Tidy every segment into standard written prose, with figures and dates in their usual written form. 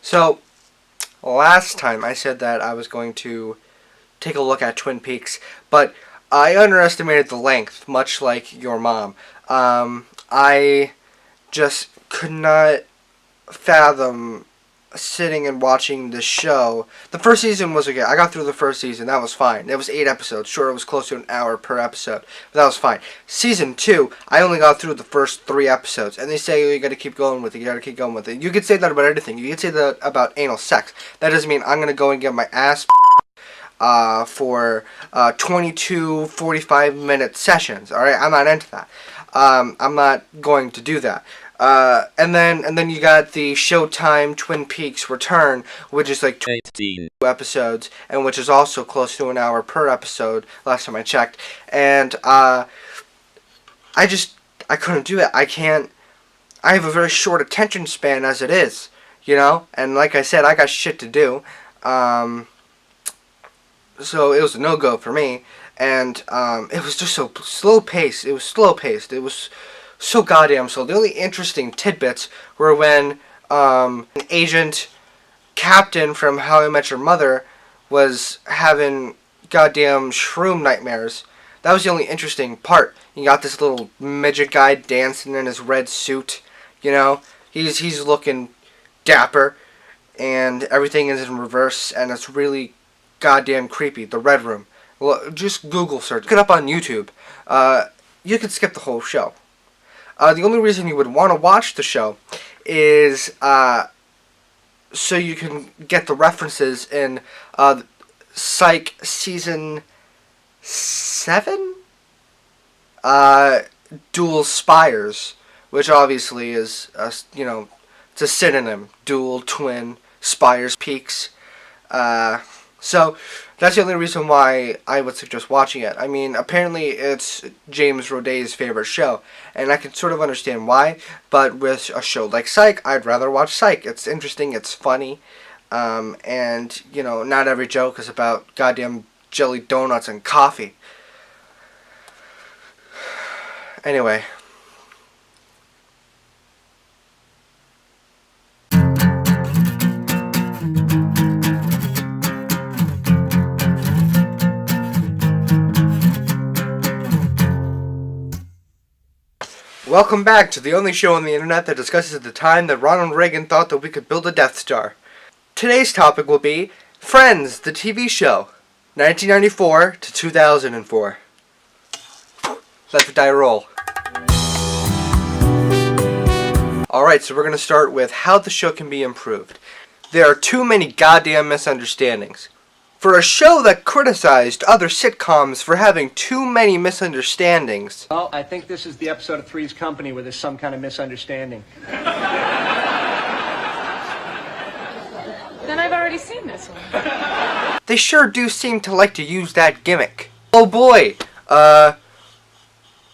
So, last time I said that I was going to take a look at Twin Peaks, but I underestimated the length, much like your mom. I just could not fathom sitting and watching the show. The first season was okay. I got through the first season. That was fine. It was 8 episodes. Sure, it was close to an hour per episode, but that was fine. Season 2, I only got through the first 3 episodes, and they say, oh, you gotta keep going with it. You gotta keep going with it. You could say that about anything. You could say that about anal sex. That doesn't mean I'm gonna go and get my ass for 22 45-minute sessions. Alright, I'm not into that. I'm not going to do that. And then you got the Showtime Twin Peaks Return, which is like 18 episodes, and which is also close to an hour per episode, last time I checked. And I couldn't do it. I have a very short attention span as it is, you know? And like I said, I got shit to do. So it was a no-go for me. And it was just so slow-paced. It was slow-paced. It was so goddamn slow. The only interesting tidbits were when an agent captain from How I Met Your Mother was having goddamn shroom nightmares. That was the only interesting part. You got this little midget guy dancing in his red suit. You know, he's looking dapper, and everything is in reverse, and it's really goddamn creepy. The Red Room. Well, just Google search. Look it up on YouTube. You could skip the whole show. The only reason you would want to watch the show is so you can get the references in Psych Season 7? Dual Spires, which obviously is, it's a synonym. Dual, twin, spires, peaks. So that's the only reason why I would suggest watching it. I mean, apparently it's James Roday's favorite show, and I can sort of understand why, but with a show like Psych, I'd rather watch Psych. It's interesting, it's funny, and, not every joke is about goddamn jelly donuts and coffee. Anyway. Welcome back to the only show on the internet that discusses the time that Ronald Reagan thought that we could build a Death Star. Today's topic will be Friends, the TV show, 1994 to 2004. Let the die roll. Alright, so we're going to start with how the show can be improved. There are too many goddamn misunderstandings. For a show that criticized other sitcoms for having too many misunderstandings. Well, I think this is the episode of Three's Company where there's some kind of misunderstanding. Then I've already seen this one. They sure do seem to like to use that gimmick. Oh boy,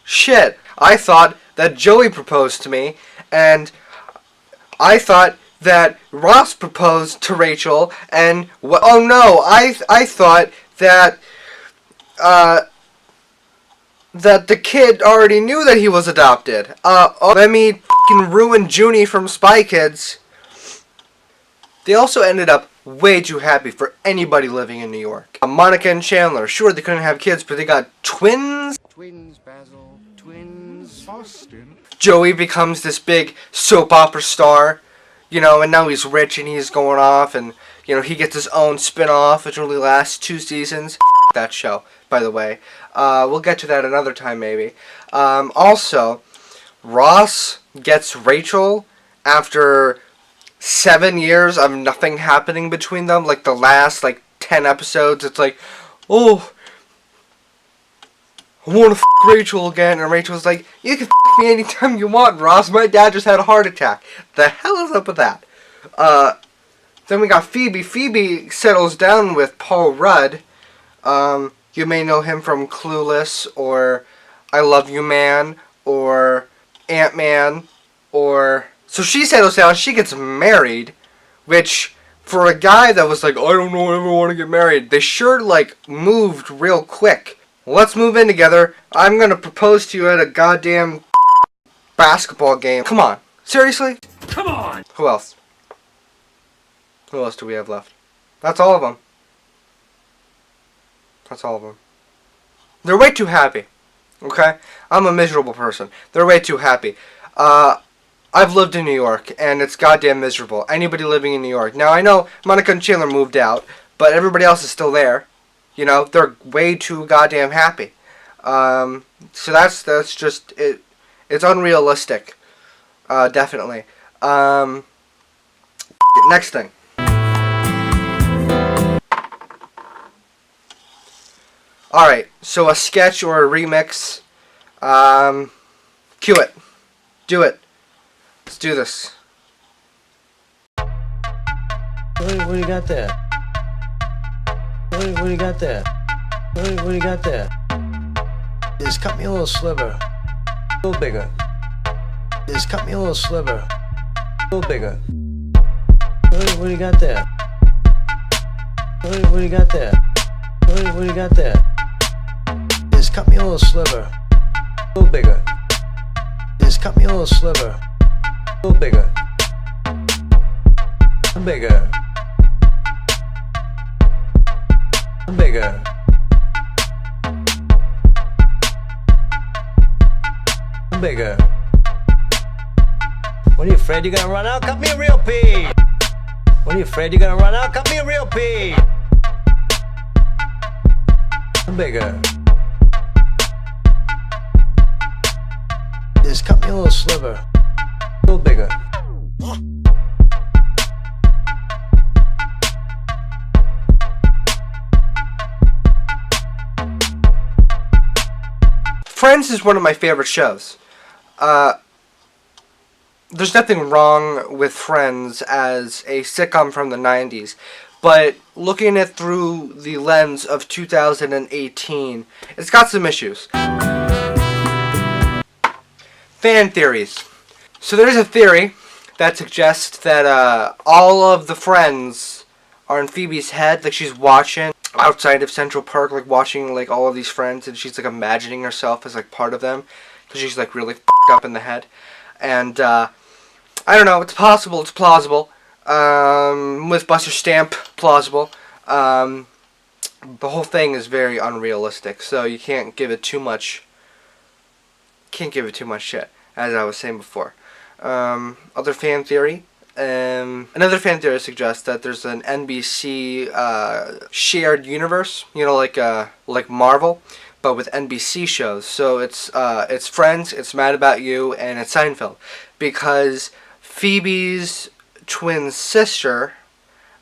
shit. I thought that Joey proposed to me, and I thought that Ross proposed to Rachel, and oh no, I thought that that the kid already knew that he was adopted. Let me f***ing ruin Junie from Spy Kids. They also ended up way too happy for anybody living in New York. Monica and Chandler, sure they couldn't have kids, but they got twins. Twins, Basil. Twins, Austin. Joey becomes this big soap opera star. And now he's rich and he's going off, and, he gets his own spin-off, which only lasts 2 seasons. That show, by the way. We'll get to that another time, maybe. Also, Ross gets Rachel after 7 years of nothing happening between them. Like, the last, 10 episodes, it's like, oh, I want to f*** Rachel again, and Rachel's like, you can f*** me anytime you want, Ross. My dad just had a heart attack. The hell is up with that? Then we got Phoebe. Phoebe settles down with Paul Rudd. You may know him from Clueless, or I Love You Man, or Ant-Man, or... So she settles down, she gets married, which, for a guy that was like, I don't know, I ever want to get married, they sure, moved real quick. Let's move in together. I'm gonna propose to you at a goddamn basketball game. Come on. Seriously? Come on! Who else? Who else do we have left? That's all of them. That's all of them. They're way too happy. Okay? I'm a miserable person. They're way too happy. I've lived in New York, and it's goddamn miserable. Anybody living in New York. Now, I know Monica and Chandler moved out, but everybody else is still there. You know, they're way too goddamn happy. So that's just it. It's unrealistic. Definitely. Next thing. Alright, so a sketch or a remix. Cue it. Do it. Let's do this. What do you got there? What do you got there? What do you got there? Just cut me a little sliver. A little bigger. Just cut me a little sliver. A little bigger. What do you got there? What do you got there? What do you got there? Just cut me a little sliver. A little bigger. Just cut me a little sliver. A little bigger. Bigger. Bigger. Bigger. What are you afraid you're gonna run out? Cut me a real pea. What are you afraid you're gonna run out? Cut me a real pea. Bigger. Just cut me a little sliver. A little bigger. Friends is one of my favorite shows. There's nothing wrong with Friends as a sitcom from the 90s, but looking at it through the lens of 2018, it's got some issues. Fan theories. So there's a theory that suggests that all of the friends are in Phoebe's head, like she's watching outside of Central Park, like watching like all of these friends, and she's like imagining herself as like part of them, because she's like really f***ed up in the head. And I don't know, it's possible, it's plausible. With Buster Stamp, plausible. The whole thing is very unrealistic, so you can't give it too much. Can't give it too much shit, as I was saying before. Other fan theory. Another fan theory suggests that there's an NBC shared universe, you know, like Marvel, but with NBC shows. So it's Friends, it's Mad About You, and it's Seinfeld, because Phoebe's twin sister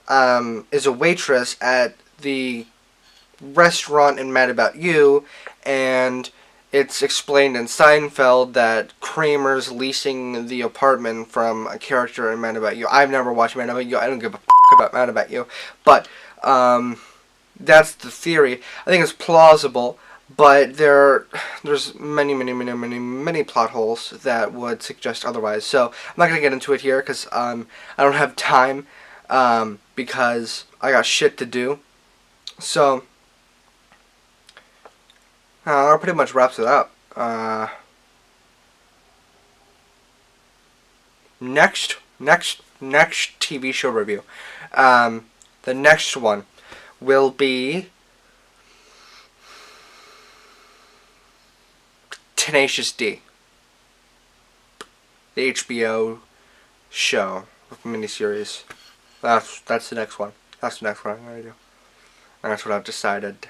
is a waitress at the restaurant in Mad About You, and it's explained in Seinfeld that Kramer's leasing the apartment from a character in Mad About You. I've never watched Mad About You. I don't give a f*** about Mad About You. But that's the theory. I think it's plausible, but there's many plot holes that would suggest otherwise. So I'm not going to get into it here because I don't have time because I got shit to do. So that pretty much wraps it up. Next TV show review. The next one will be Tenacious D, the HBO show miniseries. That's the next one. That's the next one I'm gonna do. And that's what I've decided.